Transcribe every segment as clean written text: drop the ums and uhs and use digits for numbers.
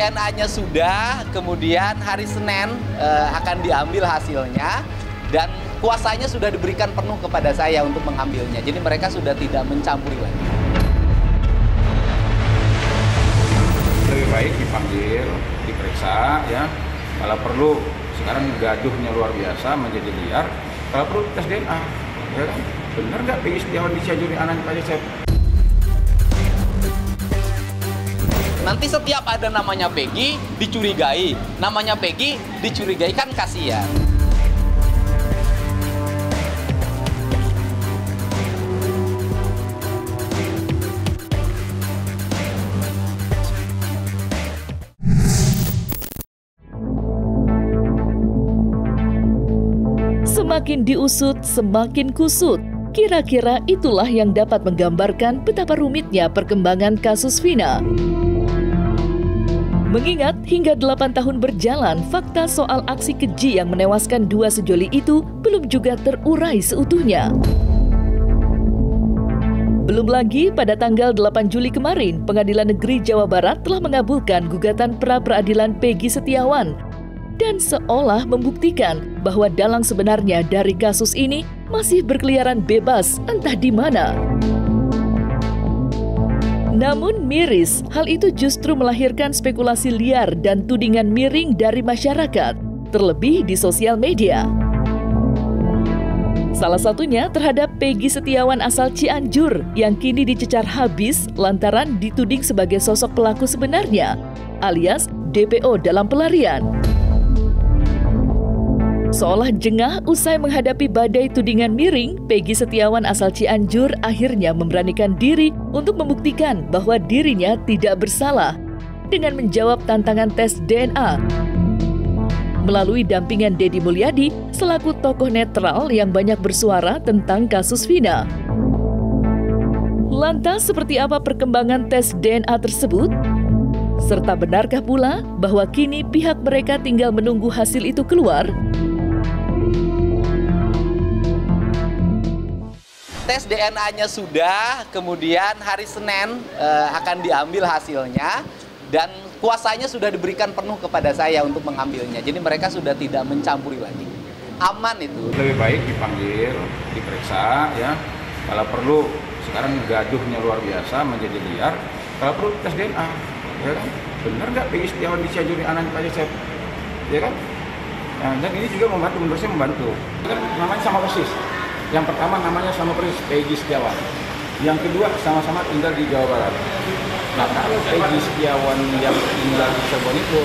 DNA-nya sudah, kemudian hari Senin akan diambil hasilnya, dan kuasanya sudah diberikan penuh kepada saya untuk mengambilnya. Jadi mereka sudah tidak mencampuri lagi. Lebih baik dipanggil, diperiksa ya. Kalau perlu, sekarang gaduhnya luar biasa, menjadi liar. Kalau perlu tes DNA, ya kan? Benar nggak Peggy Setiawan di Cianjur anaknya Pak Cecep? Nanti setiap ada namanya Peggy dicurigai, namanya Peggy dicurigai, kan kasihan. Semakin diusut, semakin kusut. Kira-kira itulah yang dapat menggambarkan betapa rumitnya perkembangan kasus Vina. Mengingat hingga 8 tahun berjalan, fakta soal aksi keji yang menewaskan 2 sejoli itu belum juga terurai seutuhnya. Belum lagi pada tanggal 8 Juli kemarin, Pengadilan Negeri Jawa Barat telah mengabulkan gugatan pra-peradilan Peggy Setiawan dan seolah membuktikan bahwa dalang sebenarnya dari kasus ini masih berkeliaran bebas entah di mana. Namun miris, hal itu justru melahirkan spekulasi liar dan tudingan miring dari masyarakat, terlebih di sosial media. Salah satunya terhadap Peggy Setiawan asal Cianjur yang kini dicecar habis lantaran dituding sebagai sosok pelaku sebenarnya, alias DPO dalam pelarian. Seolah jengah usai menghadapi badai tudingan miring, Peggy Setiawan asal Cianjur akhirnya memberanikan diri untuk membuktikan bahwa dirinya tidak bersalah dengan menjawab tantangan tes DNA. Melalui dampingan Deddy Mulyadi selaku tokoh netral yang banyak bersuara tentang kasus Vina. Lantas seperti apa perkembangan tes DNA tersebut? Serta benarkah pula bahwa kini pihak mereka tinggal menunggu hasil itu keluar? Tes DNA-nya sudah, kemudian hari Senin akan diambil hasilnya, dan kuasanya sudah diberikan penuh kepada saya untuk mengambilnya. Jadi mereka sudah tidak mencampuri lagi. Aman itu. Lebih baik dipanggil, diperiksa ya. Kalau perlu, sekarang gaduhnya luar biasa, menjadi liar. Kalau perlu tes DNA, ya kan? Benar nggak Peggy Setiawan di Cianjur anaknya Pak Cecep? Ya kan? Nah, dan ini juga membantu, menurut saya membantu. Kan namanya sama persis. Yang pertama namanya sama persis Peggy Setiawan. Yang kedua sama-sama tinggal di Jawa Barat. Nah, kalau Peggy Setiawan yang tinggal di Cirebon itu,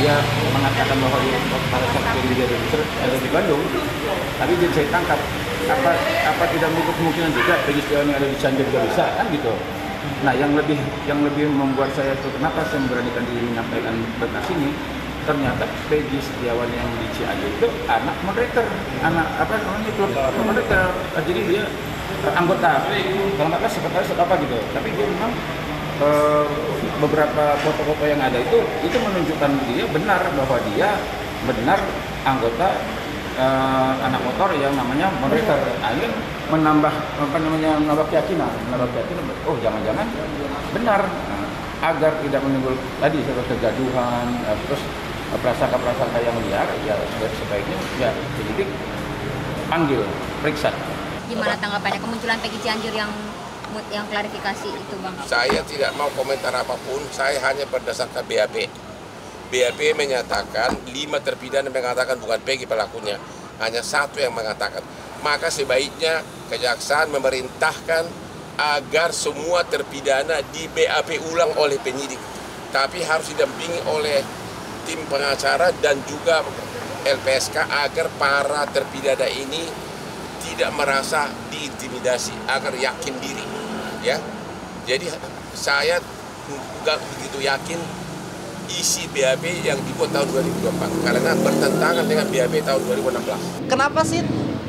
dia mengatakan bahwa dia pada saat dia ada di Bandung, tapi dia saya tangkap. Apa tidak menutup kemungkinan juga Peggy Setiawan yang ada di Cianjur juga bisa, kan gitu. Nah, yang lebih membuat saya itu kenapa saya memberanikan diri menyampaikan berkas ini, ternyata Peggy Setiawan yang di Cianjur itu anak moderator, anak apa namanya itu moderator. Jadi dia anggota, kalau nggak salah sekretaris atau apa gitu. Tapi dia memang beberapa foto-foto yang ada itu menunjukkan dia benar bahwa dia benar anggota anak motor yang namanya moderator. Nah, ini menambah keyakinan, oh jangan-jangan benar. Agar tidak menimbul tadi kegaduhan, terus prasangka-prasangka yang liar, ya sebaiknya ya penyidik panggil, periksa. Gimana tanggapannya kemunculan Peggy Cianjur yang klarifikasi itu, Bang? Saya tidak mau komentar apapun, saya hanya berdasarkan BAP. BAP menyatakan 5 terpidana mengatakan bukan Peggy pelakunya, hanya 1 yang mengatakan. Maka sebaiknya kejaksaan memerintahkan agar semua terpidana di BAP ulang oleh penyidik, tapi harus didampingi oleh tim pengacara dan juga LPSK agar para terpidana ini tidak merasa diintimidasi, agar yakin diri, ya. Jadi saya juga begitu yakin isi BAP yang dibuat tahun 2024 karena bertentangan dengan BAP tahun 2016. Kenapa sih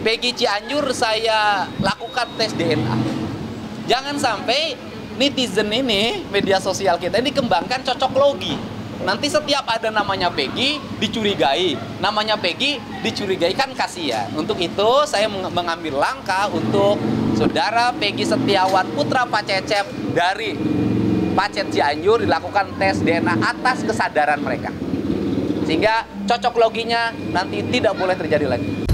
Peggy Cianjur saya lakukan tes DNA? Jangan sampai netizen ini, media sosial kita ini kembangkan cocok logi. Nanti setiap ada namanya Peggy dicurigai, namanya Peggy dicurigai, kan kasihan. Untuk itu saya mengambil langkah untuk saudara Peggy Setiawan putra Pak Cecep dari Pacet Cianjur dilakukan tes DNA atas kesadaran mereka. Sehingga cocok loginya nanti tidak boleh terjadi lagi.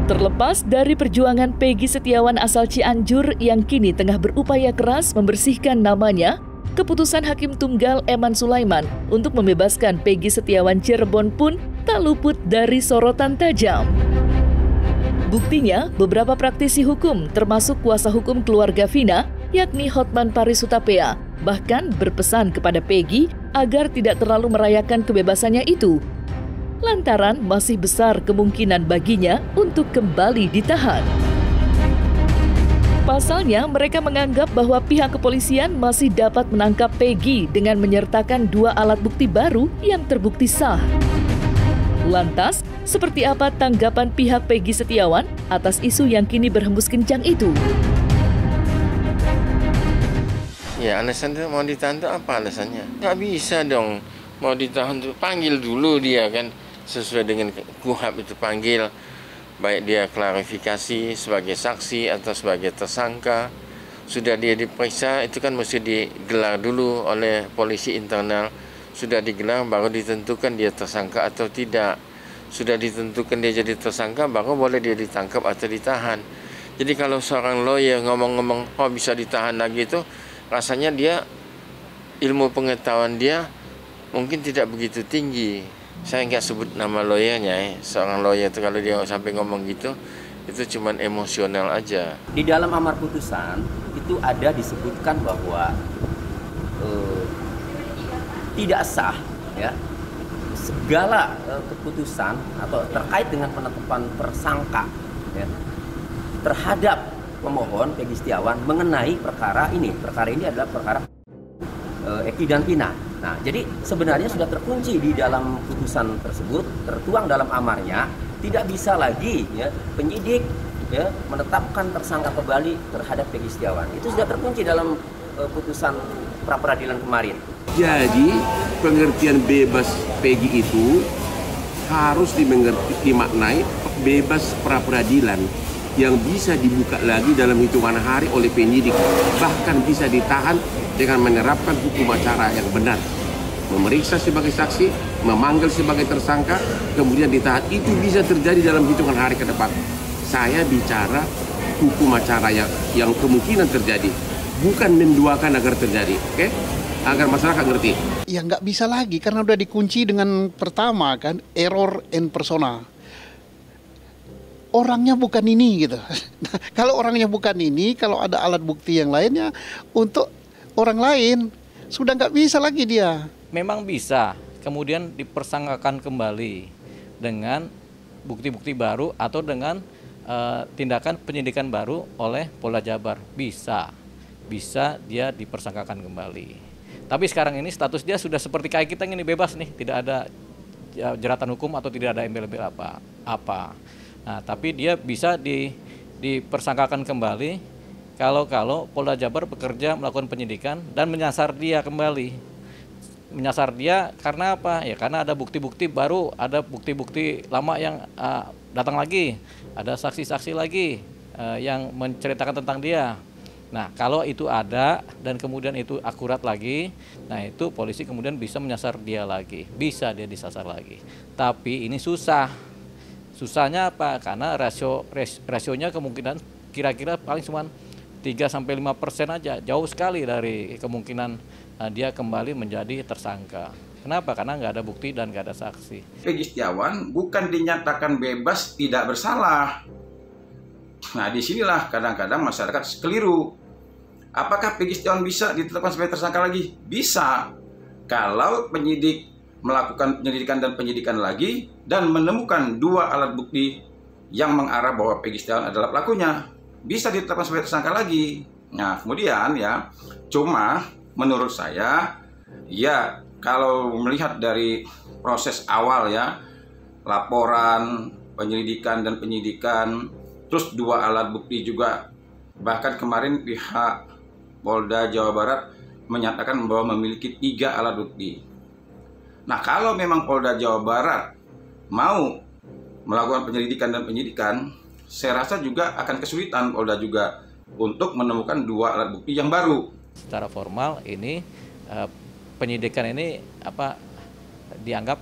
Terlepas dari perjuangan Peggy Setiawan asal Cianjur yang kini tengah berupaya keras membersihkan namanya, keputusan Hakim Tunggal Eman Sulaiman untuk membebaskan Peggy Setiawan Cirebon pun tak luput dari sorotan tajam. Buktinya, beberapa praktisi hukum termasuk kuasa hukum keluarga Vina, yakni Hotman Paris Hutapea, bahkan berpesan kepada Peggy agar tidak terlalu merayakan kebebasannya itu, lantaran masih besar kemungkinan baginya untuk kembali ditahan. Pasalnya, mereka menganggap bahwa pihak kepolisian masih dapat menangkap Peggy dengan menyertakan 2 alat bukti baru yang terbukti sah. Lantas, seperti apa tanggapan pihak Peggy Setiawan atas isu yang kini berhembus kencang itu? Ya, alasan itu mau ditahan itu apa alasannya? Nggak bisa dong mau ditahan itu, panggil dulu dia kan, sesuai dengan KUHP itu panggil, baik dia klarifikasi sebagai saksi atau sebagai tersangka. Sudah dia diperiksa, itu kan mesti digelar dulu oleh polisi internal. Sudah digelar baru ditentukan dia tersangka atau tidak. Sudah ditentukan dia jadi tersangka baru boleh dia ditangkap atau ditahan. Jadi kalau seorang lawyer ngomong-ngomong oh bisa ditahan lagi itu, rasanya dia ilmu pengetahuan dia mungkin tidak begitu tinggi. Saya nggak sebut nama lawyernya, seorang lawyer itu kalau dia sampai ngomong gitu, itu cuman emosional aja. Di dalam amar putusan itu ada disebutkan bahwa tidak sah ya segala keputusan atau terkait dengan penetapan tersangka ya, terhadap pemohon Peggy Setiawan mengenai perkara ini. Perkara ini adalah perkara Eki dan Vina. Nah, jadi sebenarnya sudah terkunci di dalam putusan tersebut, tertuang dalam amarnya, tidak bisa lagi ya penyidik ya menetapkan tersangka kembali terhadap Peggy Setiawan. Itu sudah terkunci dalam putusan pra peradilan kemarin. Jadi pengertian bebas Peggy itu harus dimaknai bebas pra peradilan yang bisa dibuka lagi dalam hitungan hari oleh penyidik, bahkan bisa ditahan dengan menerapkan hukum acara yang benar, memeriksa sebagai saksi, memanggil sebagai tersangka, kemudian ditahan. Itu bisa terjadi dalam hitungan hari ke depan. Saya bicara hukum acara yang kemungkinan terjadi, bukan menduakan agar terjadi, oke? Agar masyarakat ngerti. Ya nggak bisa lagi karena udah dikunci dengan pertama kan error en persona. Orangnya bukan ini gitu. Nah, kalau orangnya bukan ini, kalau ada alat bukti yang lainnya untuk orang lain sudah nggak bisa lagi dia. Memang bisa kemudian dipersangkakan kembali dengan bukti-bukti baru atau dengan tindakan penyidikan baru oleh Polda Jabar. Bisa dia dipersangkakan kembali. Tapi sekarang ini status dia sudah seperti kayak kita ini bebas nih, tidak ada jeratan hukum atau tidak ada embel-embel apa. Nah, tapi dia bisa dipersangkakan kembali kalau Polda Jabar bekerja melakukan penyidikan dan menyasar dia kembali. Menyasar dia karena apa? Ya karena ada bukti-bukti baru, ada bukti-bukti lama yang datang lagi, ada saksi-saksi lagi yang menceritakan tentang dia. Nah, kalau itu ada dan kemudian itu akurat lagi, nah itu polisi kemudian bisa menyasar dia lagi, bisa dia disasar lagi. Tapi ini susah. Susahnya apa? Karena rasionya kemungkinan kira-kira paling cuma 3-5% aja, jauh sekali dari kemungkinan dia kembali menjadi tersangka. Kenapa? Karena nggak ada bukti dan nggak ada saksi. Peggy Setiawan bukan dinyatakan bebas tidak bersalah. Nah, disinilah kadang-kadang masyarakat keliru. Apakah Peggy Setiawan bisa ditetapkan sebagai tersangka lagi? Bisa. Kalau penyidik melakukan penyelidikan dan penyidikan lagi dan menemukan 2 alat bukti yang mengarah bahwa Peggy Setiawan adalah pelakunya, bisa ditetapkan sebagai tersangka lagi. Nah, kemudian ya, cuma menurut saya, ya kalau melihat dari proses awal ya, laporan, penyelidikan dan penyidikan, terus 2 alat bukti juga, bahkan kemarin pihak Polda Jawa Barat menyatakan bahwa memiliki 3 alat bukti. Nah, kalau memang Polda Jawa Barat mau melakukan penyelidikan dan penyidikan, saya rasa juga akan kesulitan Polda juga untuk menemukan 2 alat bukti yang baru. Secara formal ini penyidikan ini dianggap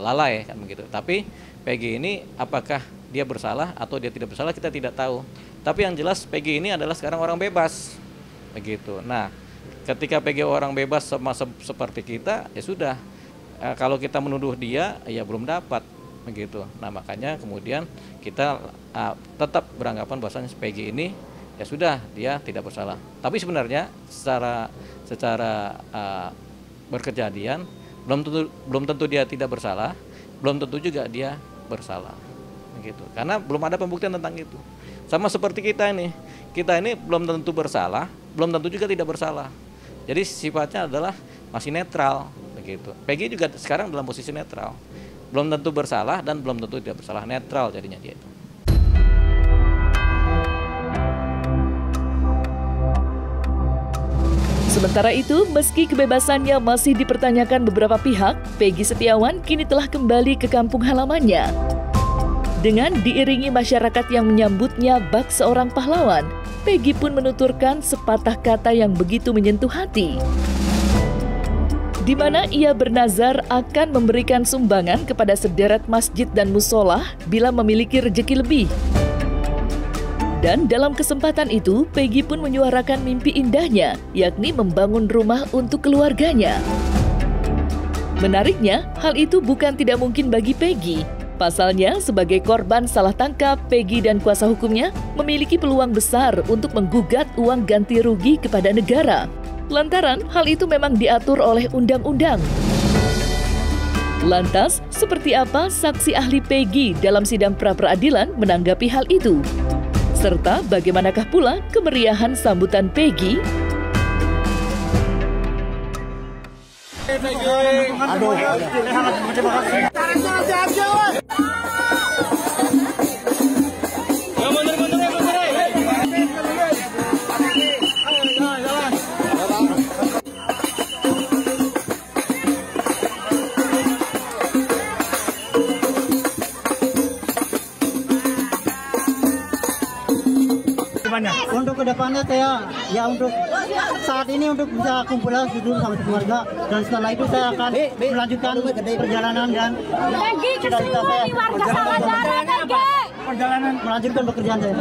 lalai kan begitu. Tapi PG ini apakah dia bersalah atau dia tidak bersalah kita tidak tahu. Tapi yang jelas PG ini adalah sekarang orang bebas begitu. Nah, ketika PG orang bebas sama seperti kita, ya sudah. Kalau kita menuduh dia, ya belum dapat begitu. Nah, makanya kemudian kita tetap beranggapan bahwasanya PG ini ya sudah dia tidak bersalah. Tapi sebenarnya secara berkejadian belum tentu dia tidak bersalah, belum tentu juga dia bersalah. Begitu. Karena belum ada pembuktian tentang itu. Sama seperti kita ini belum tentu bersalah, belum tentu juga tidak bersalah. Jadi sifatnya adalah masih netral begitu. PG juga sekarang dalam posisi netral. Belum tentu bersalah dan belum tentu tidak bersalah, netral jadinya dia itu. Sementara itu, meski kebebasannya masih dipertanyakan beberapa pihak, Peggy Setiawan kini telah kembali ke kampung halamannya. Dengan diiringi masyarakat yang menyambutnya bak seorang pahlawan, Peggy pun menuturkan sepatah kata yang begitu menyentuh hati, di mana ia bernazar akan memberikan sumbangan kepada sederet masjid dan musola bila memiliki rezeki lebih. Dan dalam kesempatan itu, Peggy pun menyuarakan mimpi indahnya, yakni membangun rumah untuk keluarganya. Menariknya, hal itu bukan tidak mungkin bagi Peggy. Pasalnya, sebagai korban salah tangkap, Peggy dan kuasa hukumnya memiliki peluang besar untuk menggugat uang ganti rugi kepada negara. Lantaran hal itu memang diatur oleh undang-undang. Lantas, seperti apa saksi ahli Peggy dalam sidang pra-peradilan menanggapi hal itu? Serta bagaimanakah pula kemeriahan sambutan Peggy? Untuk kedepannya saya untuk saat ini untuk bisa kumpul dulu sama keluarga, dan setelah itu saya akan melanjutkan perjalanan dan cita-cita saya melanjutkan pekerjaan saya.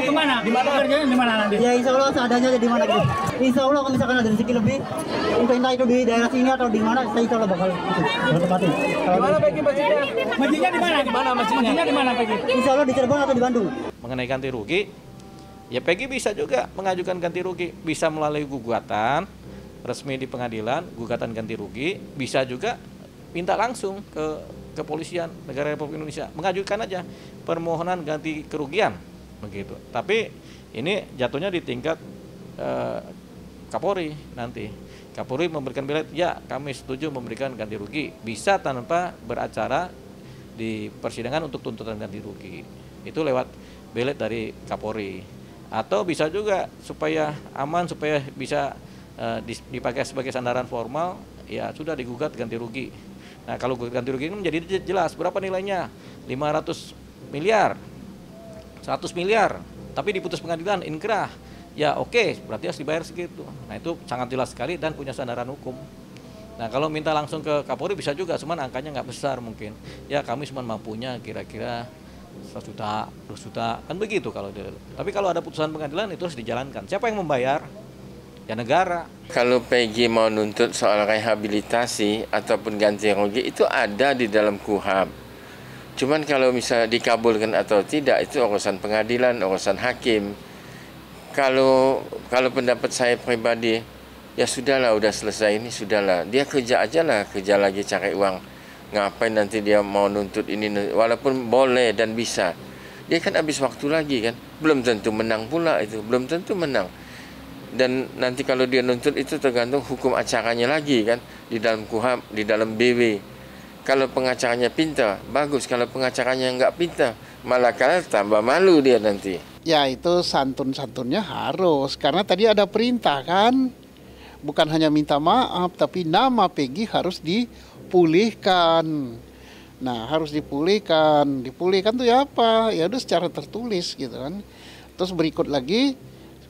Kemana? Di mana kerjanya? Di mana nanti? Ya insya Allah seadanya di mana gitu. Insya Allah kalau misalkan ada rezeki lebih, entah itu di daerah sini atau di mana, saya insya Allah bakal tempatin. Di mana Peggy masjidnya? Masjidnya di mana? Di mana masjidnya? Di mana Peggy? Insya Allah di Cirebon atau di Bandung. Mengenai ganti rugi, ya Peggy bisa juga mengajukan ganti rugi, bisa melalui gugatan resmi di pengadilan, gugatan ganti rugi, bisa juga minta langsung ke kepolisian negara Republik Indonesia, mengajukan aja permohonan ganti kerugian begitu. Tapi ini jatuhnya di tingkat Kapolri nanti. Kapolri memberikan belet, ya kami setuju memberikan ganti rugi, bisa tanpa beracara di persidangan untuk tuntutan ganti rugi. Itu lewat belet dari Kapolri. Atau bisa juga supaya aman, supaya bisa dipakai sebagai sandaran formal, ya sudah digugat ganti rugi. Nah, kalau ganti rugi ini menjadi jelas berapa nilainya, 500 miliar, 100 miliar, tapi diputus pengadilan inkrah, ya oke, berarti harus dibayar segitu. Nah, itu sangat jelas sekali dan punya sandaran hukum. Nah, kalau minta langsung ke Kapolri bisa juga, cuman angkanya nggak besar mungkin. Ya kami cuma mampunya kira-kira 1 juta, 2 juta, kan begitu kalau dia. Tapi kalau ada putusan pengadilan itu harus dijalankan. Siapa yang membayar? Ya negara. Kalau Peggy mau nuntut soal rehabilitasi ataupun ganti rugi itu ada di dalam KUHAP. Cuman kalau misalnya dikabulkan atau tidak itu urusan pengadilan, urusan hakim. Kalau pendapat saya pribadi, ya sudahlah, udah selesai ini, sudahlah. Dia kerja aja lah, kerja lagi cari uang. Ngapain nanti dia mau nuntut ini, walaupun boleh dan bisa. Dia kan habis waktu lagi kan. Belum tentu menang pula itu, belum tentu menang. Dan nanti kalau dia nuntut itu tergantung hukum acaranya lagi kan, di dalam KUHAP, di dalam BW. Kalau pengacaranya pintar, bagus. Kalau pengacaranya nggak pintar, malah kalah tambah malu dia nanti. Ya itu santun-santunnya harus, karena tadi ada perintah kan, bukan hanya minta maaf, tapi nama Peggy harus dipulihkan. Nah harus dipulihkan tuh ya apa? Ya udah secara tertulis gitu kan. Terus berikut lagi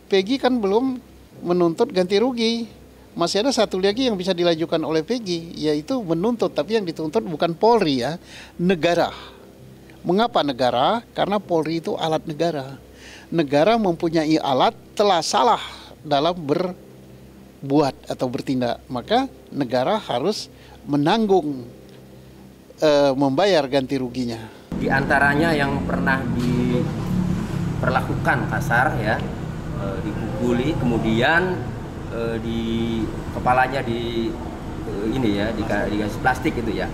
Peggy kan belum menuntut ganti rugi. Masih ada satu lagi yang bisa dilajukan oleh Peggy, yaitu menuntut, tapi yang dituntut bukan Polri ya, negara. Mengapa negara? Karena Polri itu alat negara. Negara mempunyai alat telah salah dalam berbuat atau bertindak, maka negara harus menanggung membayar ganti ruginya. Di antaranya yang pernah diperlakukan kasar ya, dipukuli, kemudian di kepalanya dikasih plastik itu ya.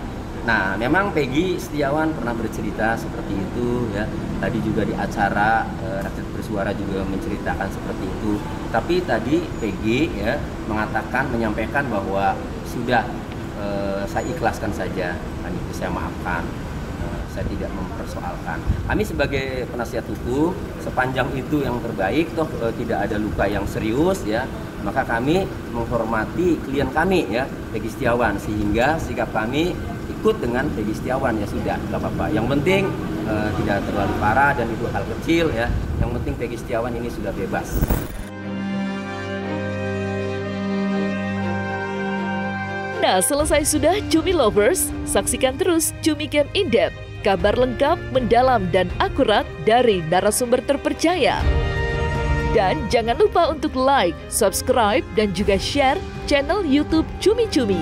Nah, memang Peggy Setiawan pernah bercerita seperti itu ya. Tadi juga di acara Rakyat Bersuara juga menceritakan seperti itu. Tapi tadi Peggy ya menyampaikan bahwa sudah saya ikhlaskan saja, saya maafkan, saya tidak mempersoalkan. Kami sebagai penasihat hukum, sepanjang itu yang terbaik, toh tidak ada luka yang serius ya, maka kami menghormati klien kami ya, Peggy Setiawan, sehingga sikap kami ikut dengan Peggy Setiawan, ya sudah, nggak apa-apa. Yang penting tidak terlalu parah dan itu hal kecil ya. Yang penting Peggy Setiawan ini sudah bebas. Nah, selesai sudah Cumi Lovers, saksikan terus Cumi Camp In-Depth, kabar lengkap, mendalam, dan akurat dari narasumber terpercaya. Dan jangan lupa untuk like, subscribe, dan juga share channel YouTube Cumi Cumi.